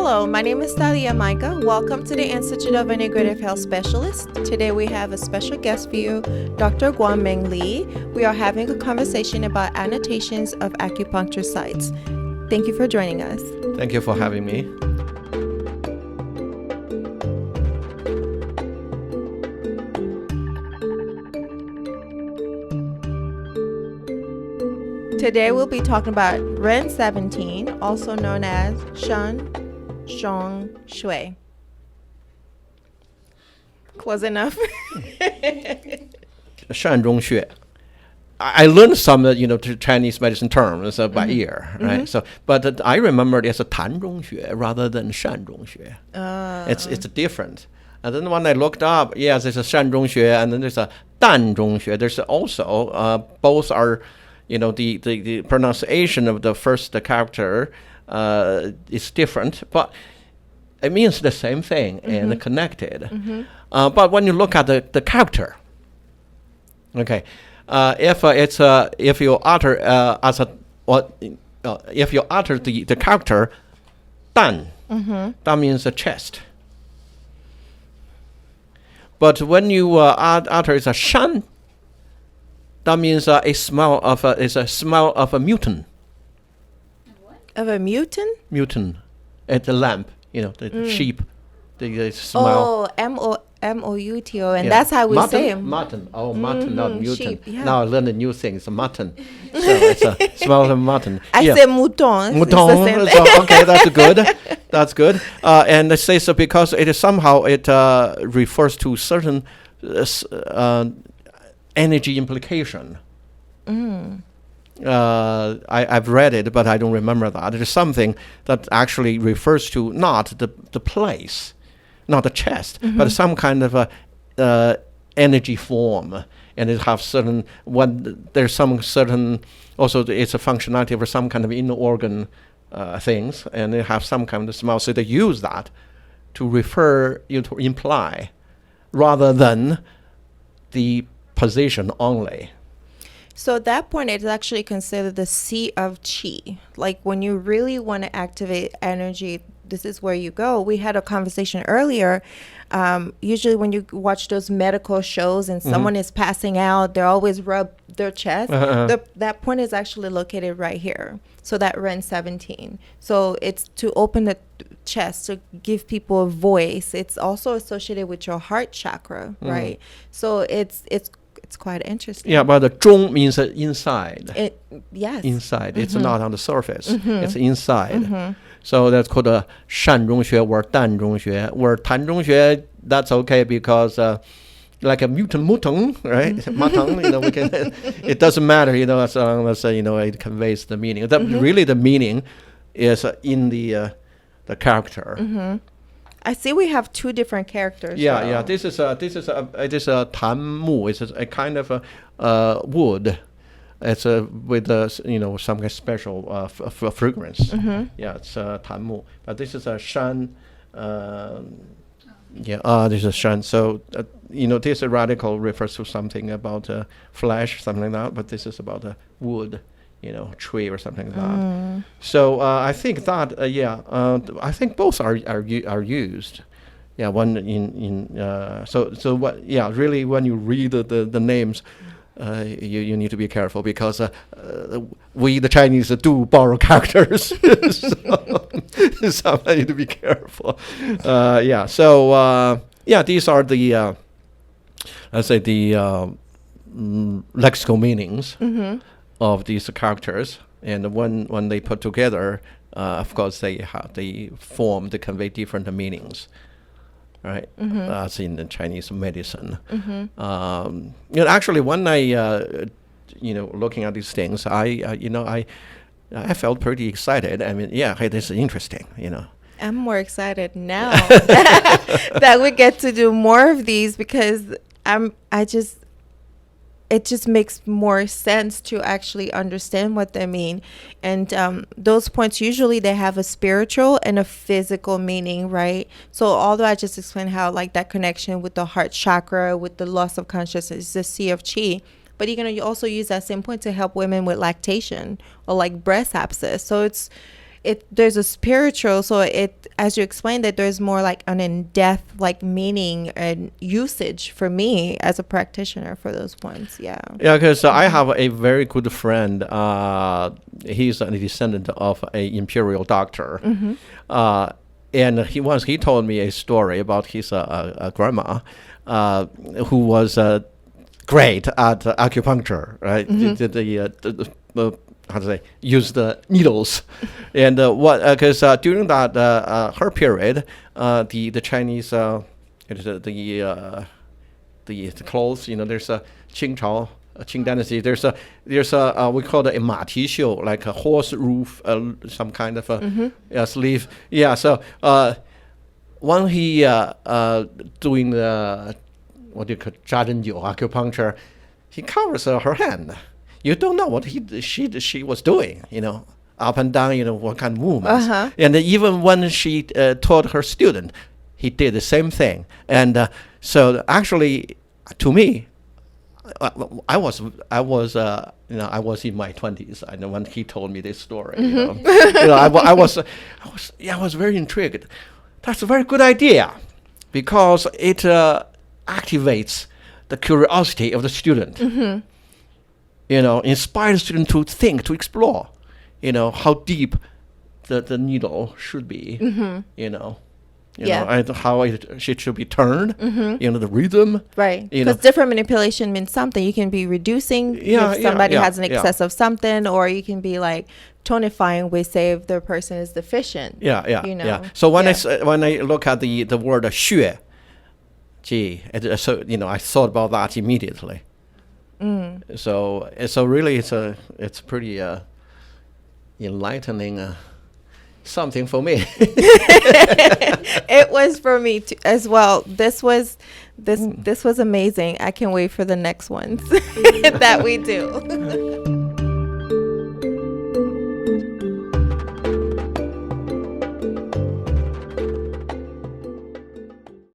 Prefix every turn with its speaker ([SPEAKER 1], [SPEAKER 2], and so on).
[SPEAKER 1] Hello, my name is Thalia Micah. Welcome to the Institute of Integrative Health Specialists. Today we have a special guest for you, Dr. Guangming Li. We are having a conversation about annotations of acupuncture sites. Thank you for joining us.
[SPEAKER 2] Thank you for having me.
[SPEAKER 1] Today we'll be talking about RE17, also known as Shānzhōng Shui. Close enough.
[SPEAKER 2] 善中学. I learned some, Chinese medicine terms by ear, right?
[SPEAKER 1] Mm-hmm.
[SPEAKER 2] So, but I remember it's a 谭中学 rather than 善中学. It's different. And then when I looked up, yes, there's a 善中学 and then there's a 淡中学. There's also both are, the pronunciation of the first character is different, but it means the same thing and connected. But when you look at the character, okay, if you utter if you utter the character 淡, that means the chest. But when you utter it's a 山, that means a smell of a mutant.
[SPEAKER 1] Of a mutant?
[SPEAKER 2] Mutant, at the lamp, the sheep, the smell.
[SPEAKER 1] Oh, M-O-U-T-O, and that's how we say him.
[SPEAKER 2] Mutton. Oh, mutton, not mutant.
[SPEAKER 1] Sheep, yeah.
[SPEAKER 2] Now I learned a new thing. It's a mutton. So it's a smell of mutton.
[SPEAKER 1] I said mouton.
[SPEAKER 2] Mouton. So, okay, that's good. That's good. And it says because it is somehow it refers to certain energy implication. I've read it, but I don't remember that. It is something that actually refers to not the place, not the chest, but some kind of a energy form, and it has certain there's some certain also it's a functionality for some kind of inner organ things, and they have some kind of smell. So they use that to refer to imply, rather than the position only.
[SPEAKER 1] So at that point, it's actually considered the seat of qi. Like when you really want to activate energy, this is where you go. We had a conversation earlier. Usually when you watch those medical shows and someone is passing out, they always rub their chest. That point is actually located right here. So that RE17. So it's to open the chest, to give people a voice. It's also associated with your heart chakra, right? So it's quite interesting.
[SPEAKER 2] Yeah, but the 中 means inside.
[SPEAKER 1] Yes.
[SPEAKER 2] Inside. It's not on the surface. It's inside. So that's called a 善中学 or 淡中学. Where 谭中学, that's okay because like a mutant, right? Mutton, we can. It doesn't matter, as long as it conveys the meaning. Really, the meaning is in the character.
[SPEAKER 1] I see we have two different characters.
[SPEAKER 2] Yeah. This is a 檀木. It's a kind of a wood. It's with some kind of special fragrance. Yeah, it's 檀木. But this is a 山. This is 山. So this radical refers to something about flesh, something like that. But this is about a wood. Tree or something like that. So I think that I think both are used. Yeah, one in so what? Yeah, really, when you read the names, you need to be careful because we the Chinese do borrow characters, so I need to be careful. So these are the let's say the lexical meanings. Of these characters, and when they put together, of course they form to convey different meanings, right? As in the Chinese medicine. Actually, when I looking at these things, I felt pretty excited. I mean, hey, this is interesting,
[SPEAKER 1] I'm more excited now that we get to do more of these because it just makes more sense to actually understand what they mean. And those points, usually they have a spiritual and a physical meaning, right? So although I just explained how like that connection with the heart chakra, with the loss of consciousness, the sea of qi, but you're going to also use that same point to help women with lactation or like breast abscess. So there's a spiritual, so it, as you explained it, there's more like an in-depth like meaning and usage for me as a practitioner for those ones. Yeah.
[SPEAKER 2] Yeah, because I have a very good friend. He's a descendant of an imperial doctor. And he told me a story about his grandma who was great at acupuncture, right? How to say, use the needles. And because during that her period, the Chinese the clothes, there's a Qing dynasty. There's a we call it a ma ti xiu, like a horse roof, some kind of a sleeve. Yeah. So when he doing the what do you call 扎针灸 acupuncture, he covers her hand. You don't know what she was doing, up and down, what kind of movements. And even when she taught her student, he did the same thing. And so actually, to me, I was in my 20s. I know when he told me this story. I was very intrigued. That's a very good idea, because it activates the curiosity of the student. Inspire the student to think, to explore. How deep the needle should be. And how it should be turned. The rhythm.
[SPEAKER 1] Right. Because different manipulation means something. You can be reducing if somebody has an excess of something, or you can be like tonifying with, say, if the person is deficient.
[SPEAKER 2] So when I look at the word 穴, I thought about that immediately. So really it's pretty enlightening something for me.
[SPEAKER 1] It was for me too, as well. This was amazing. I can't wait for the next ones that we do.